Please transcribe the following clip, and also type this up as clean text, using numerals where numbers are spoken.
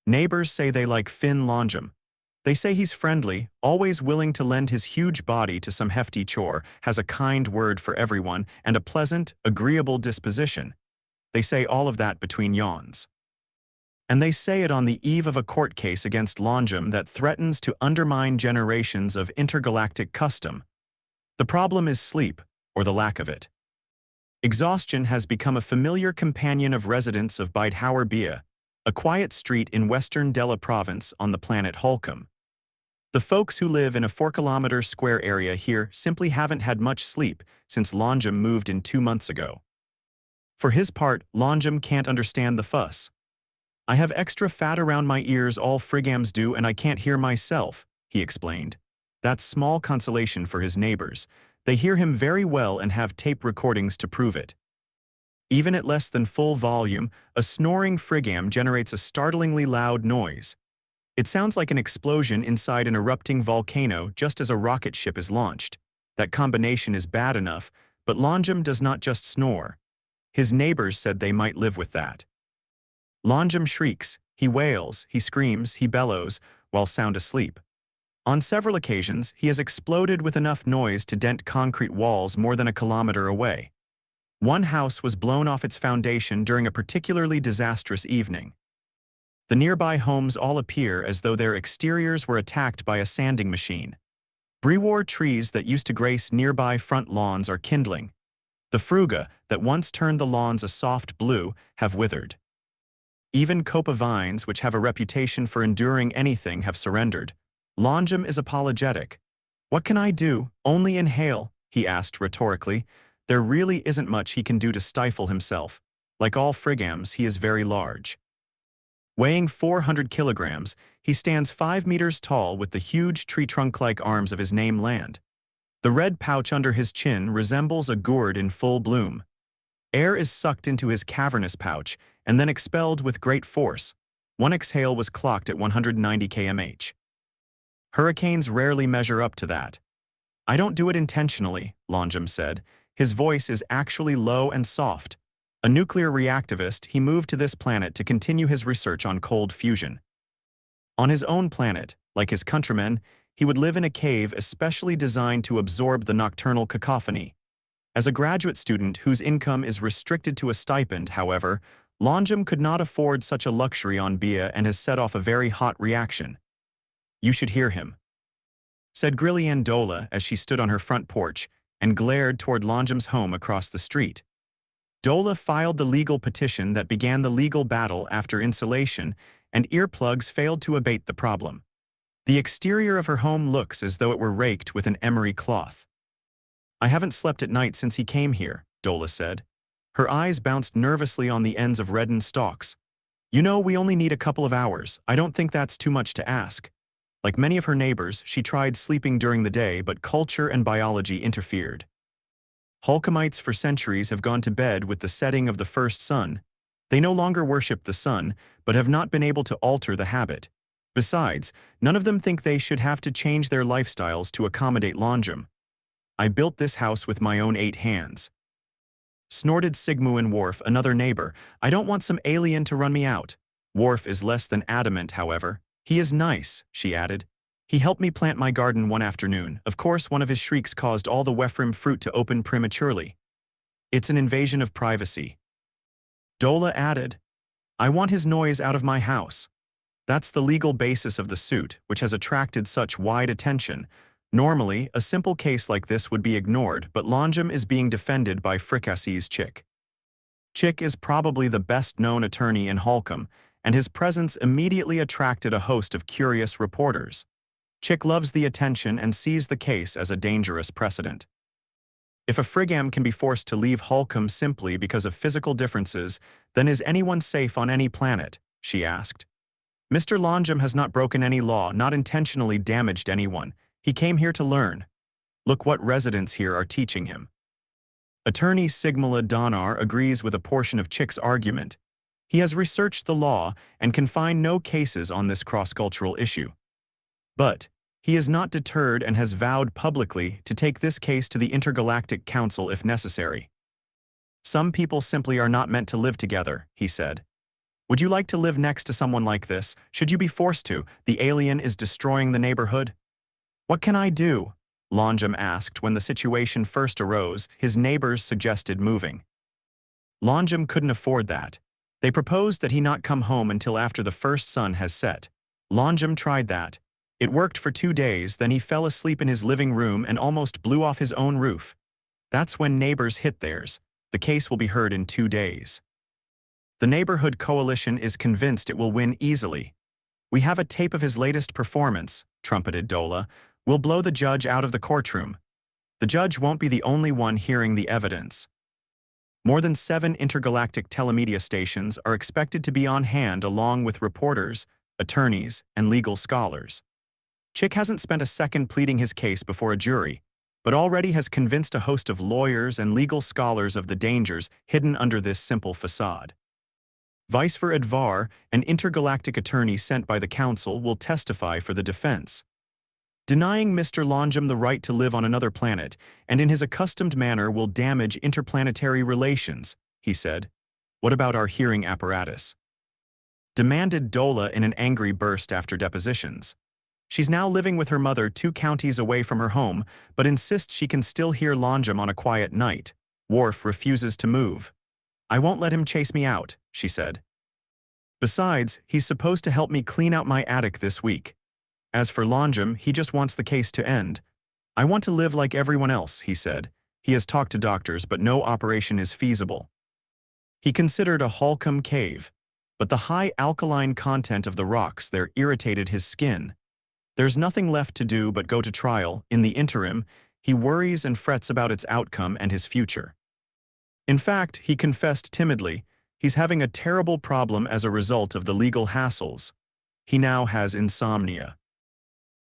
Neighbors say they like Finn Longum. They say he's friendly, always willing to lend his huge body to some hefty chore, has a kind word for everyone, and a pleasant, agreeable disposition. They say all of that between yawns. And they say it on the eve of a court case against Longum that threatens to undermine generations of intergalactic custom. The problem is sleep, or the lack of it. Exhaustion has become a familiar companion of residents of Bidhauer Bia, a quiet street in western Dela province on the planet Holcomb. The folks who live in a 4-kilometer square area here simply haven't had much sleep since Longum moved in 2 months ago. For his part, Longum can't understand the fuss. "I have extra fat around my ears, all frigams do, and I can't hear myself," he explained. That's small consolation for his neighbors. They hear him very well and have tape recordings to prove it. Even at less than full volume, a snoring frigam generates a startlingly loud noise. It sounds like an explosion inside an erupting volcano just as a rocket ship is launched. That combination is bad enough, but Longum does not just snore. His neighbors said they might live with that. Longum shrieks, he wails, he screams, he bellows, while sound asleep. On several occasions, he has exploded with enough noise to dent concrete walls more than a kilometer away. One house was blown off its foundation during a particularly disastrous evening. The nearby homes all appear as though their exteriors were attacked by a sanding machine. Brewar trees that used to grace nearby front lawns are kindling. The fruga, that once turned the lawns a soft blue, have withered. Even copa vines, which have a reputation for enduring anything, have surrendered. Longum is apologetic. "What can I do? Only inhale," he asked rhetorically. There really isn't much he can do to stifle himself. Like all frigams, he is very large. Weighing 400 kilograms, he stands 5 meters tall with the huge tree trunk-like arms of his name land. The red pouch under his chin resembles a gourd in full bloom. Air is sucked into his cavernous pouch and then expelled with great force. One exhale was clocked at 190 km/h. Hurricanes rarely measure up to that. "I don't do it intentionally," Longum said. His voice is actually low and soft. A nuclear reactivist, he moved to this planet to continue his research on cold fusion. On his own planet, like his countrymen, he would live in a cave especially designed to absorb the nocturnal cacophony. As a graduate student whose income is restricted to a stipend, however, Longum could not afford such a luxury on Bia and has set off a very hot reaction. "You should hear him," said Grillian Dola as she stood on her front porch and glared toward Longum's home across the street. Dola filed the legal petition that began the legal battle after insulation, and earplugs failed to abate the problem. The exterior of her home looks as though it were raked with an emery cloth. "I haven't slept at night since he came here," Dola said. Her eyes bounced nervously on the ends of reddened stalks. "You know, we only need a couple of hours. I don't think that's too much to ask." Like many of her neighbors, she tried sleeping during the day, but culture and biology interfered. Holcomites for centuries have gone to bed with the setting of the first sun. They no longer worship the sun, but have not been able to alter the habit. Besides, none of them think they should have to change their lifestyles to accommodate Longum. "I built this house with my own 8 hands." Snorted Sigmuin Worf, another neighbor. "I don't want some alien to run me out." Worf is less than adamant, however. "He is nice," she added. "He helped me plant my garden one afternoon. Of course, one of his shrieks caused all the Wefrim fruit to open prematurely. It's an invasion of privacy." Dola added, "I want his noise out of my house." That's the legal basis of the suit, which has attracted such wide attention. Normally, a simple case like this would be ignored, but Longum is being defended by Fricassee's Chick. Chick is probably the best-known attorney in Holcomb, and his presence immediately attracted a host of curious reporters. Chick loves the attention and sees the case as a dangerous precedent. "If a frigam can be forced to leave Holcomb simply because of physical differences, then is anyone safe on any planet?" she asked. "Mr. Longum has not broken any law, not intentionally damaged anyone. He came here to learn. Look what residents here are teaching him." Attorney Sigmula Donar agrees with a portion of Chick's argument. He has researched the law and can find no cases on this cross-cultural issue. But he is not deterred and has vowed publicly to take this case to the Intergalactic Council if necessary. "Some people simply are not meant to live together," he said. Would you like to live next to someone like this? Should you be forced to? The alien is destroying the neighborhood. What can I do? Longjam asked when the situation first arose. His neighbors suggested moving. Longjam couldn't afford that. They proposed that he not come home until after the first sun has set. Longjam tried that. It worked for 2 days, then he fell asleep in his living room and almost blew off his own roof. That's when neighbors hit theirs. The case will be heard in 2 days. The neighborhood coalition is convinced it will win easily. We have a tape of his latest performance, trumpeted Dola. We'll blow the judge out of the courtroom. The judge won't be the only one hearing the evidence. More than 7 intergalactic telemedia stations are expected to be on hand along with reporters, attorneys, and legal scholars. Chick hasn't spent a second pleading his case before a jury, but already has convinced a host of lawyers and legal scholars of the dangers hidden under this simple facade. Vicever Advar, an intergalactic attorney sent by the council, will testify for the defense. Denying Mr. Longjam the right to live on another planet and in his accustomed manner will damage interplanetary relations, he said. What about our hearing apparatus? Demanded Dola in an angry burst after depositions. She's now living with her mother 2 counties away from her home, but insists she can still hear Longjam on a quiet night. Worf refuses to move. I won't let him chase me out, she said. Besides, he's supposed to help me clean out my attic this week. As for Longjam, he just wants the case to end. I want to live like everyone else, he said. He has talked to doctors, but no operation is feasible. He considered a Holcomb cave, but the high alkaline content of the rocks there irritated his skin. There's nothing left to do but go to trial. In the interim, he worries and frets about its outcome and his future. In fact, he confessed timidly, he's having a terrible problem as a result of the legal hassles. He now has insomnia.